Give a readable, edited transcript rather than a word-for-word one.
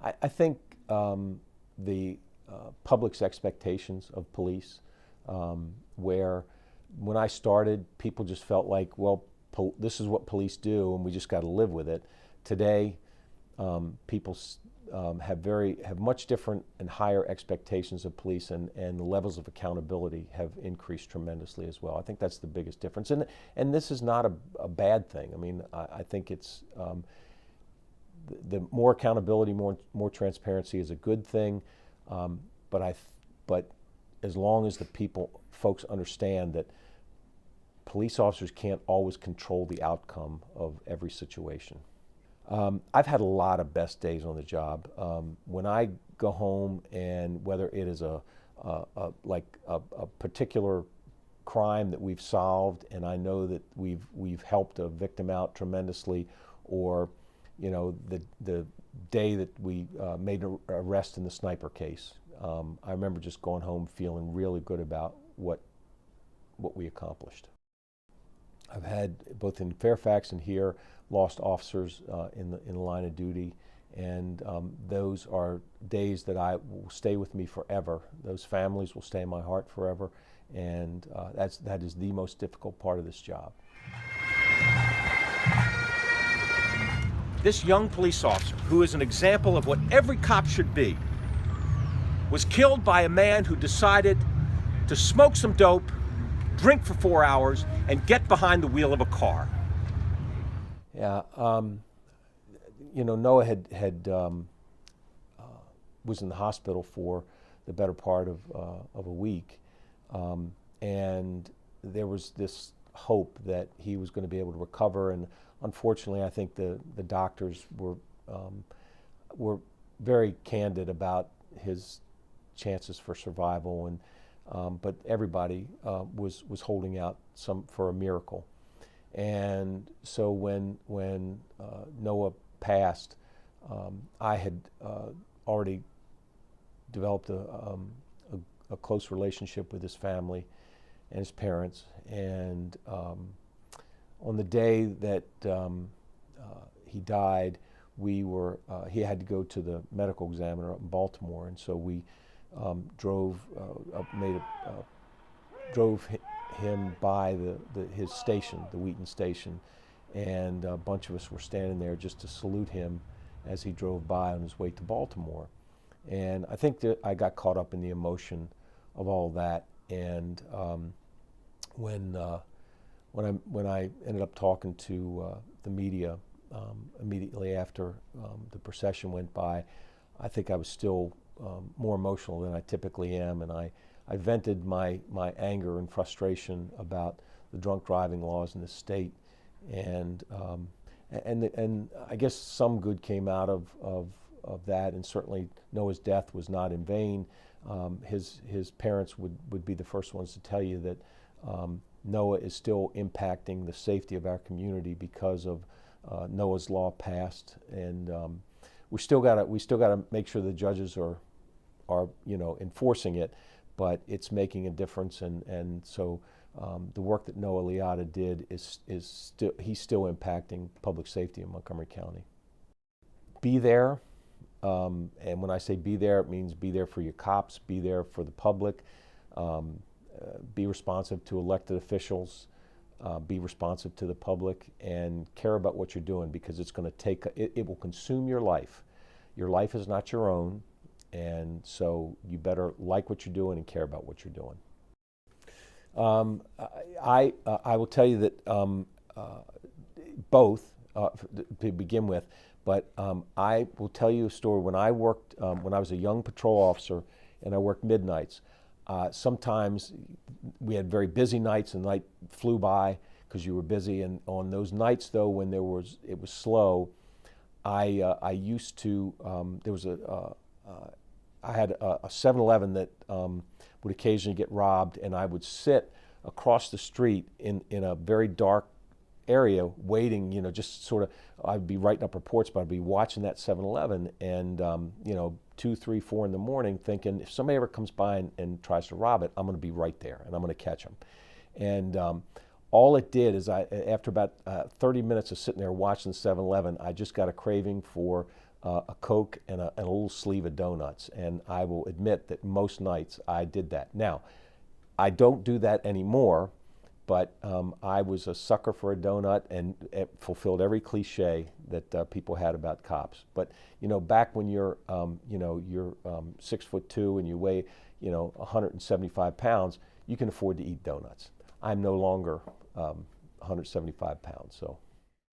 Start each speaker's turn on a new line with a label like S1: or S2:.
S1: I think the public's expectations of police, where when I started, people just felt like, well, this is what police do, and we just got to live with it. Today, people have much different and higher expectations of police, and the levels of accountability have increased tremendously as well. I think that's the biggest difference, and this is not a bad thing. I mean, I think it's the more accountability, more transparency is a good thing, but as long as folks understand that police officers can't always control the outcome of every situation. I've had a lot of best days on the job. When I go home, and whether it is a particular crime that we've solved, and I know that we've helped a victim out tremendously, or the day that we made an arrest in the sniper case, I remember just going home feeling really good about what we accomplished. I've had, both in Fairfax and here, lost officers in the line of duty, and those are days that will stay with me forever. Those families will stay in my heart forever, and that is the most difficult part of this job.
S2: This young police officer, who is an example of what every cop should be, was killed by a man who decided to smoke some dope, drink for 4 hours, and get behind the wheel of a car.
S1: Yeah, Noah was in the hospital for the better part of a week, and there was this hope that he was going to be able to recover. And unfortunately, I think the doctors were very candid about his chances for survival, and but everybody was holding out for a miracle. And so when Noah passed, I had already developed a close relationship with his family and his parents. And on the day that he died, he had to go to the medical examiner up in Baltimore, and so we drove him by his station, the Wheaton station, and a bunch of us were standing there just to salute him as he drove by on his way to Baltimore. And I think that I got caught up in the emotion of all that, and when I ended up talking to the media immediately after the procession went by, I think I was still more emotional than I typically am, and I vented my anger and frustration about the drunk driving laws in the state, and I guess some good came out of that, and certainly Noah's death was not in vain. His parents would be the first ones to tell you that Noah is still impacting the safety of our community because of Noah's law passed, and we still got to make sure the judges are enforcing it, but it's making a difference, and so the work that Noah Leotta did he's still impacting public safety in Montgomery County. Be there, and when I say be there, it means be there for your cops, be there for the public, be responsive to elected officials, be responsive to the public, and care about what you're doing, because it's going to it will consume your life. Your life is not your own, and so you better like what you're doing and care about what you're doing. I will tell you that both to begin with, but I will tell you a story. When I worked, when I was a young patrol officer and I worked midnights, sometimes we had very busy nights and the night flew by because you were busy. And on those nights, though, when it was slow, I used to, I had a 7-Eleven that would occasionally get robbed, and I would sit across the street in a very dark area waiting, just sort of, I'd be writing up reports, but I'd be watching that 7-Eleven and, 2, 3, 4 in the morning thinking, if somebody ever comes by and tries to rob it, I'm going to be right there and I'm going to catch them. And all it did is after about 30 minutes of sitting there watching the 7-Eleven, I just got a craving for a Coke and a little sleeve of donuts. And I will admit that most nights I did that. Now, I don't do that anymore, but I was a sucker for a donut, and it fulfilled every cliche that people had about cops. But back when you're 6'2" and you weigh 175 pounds, you can afford to eat donuts. I'm no longer 175 pounds, so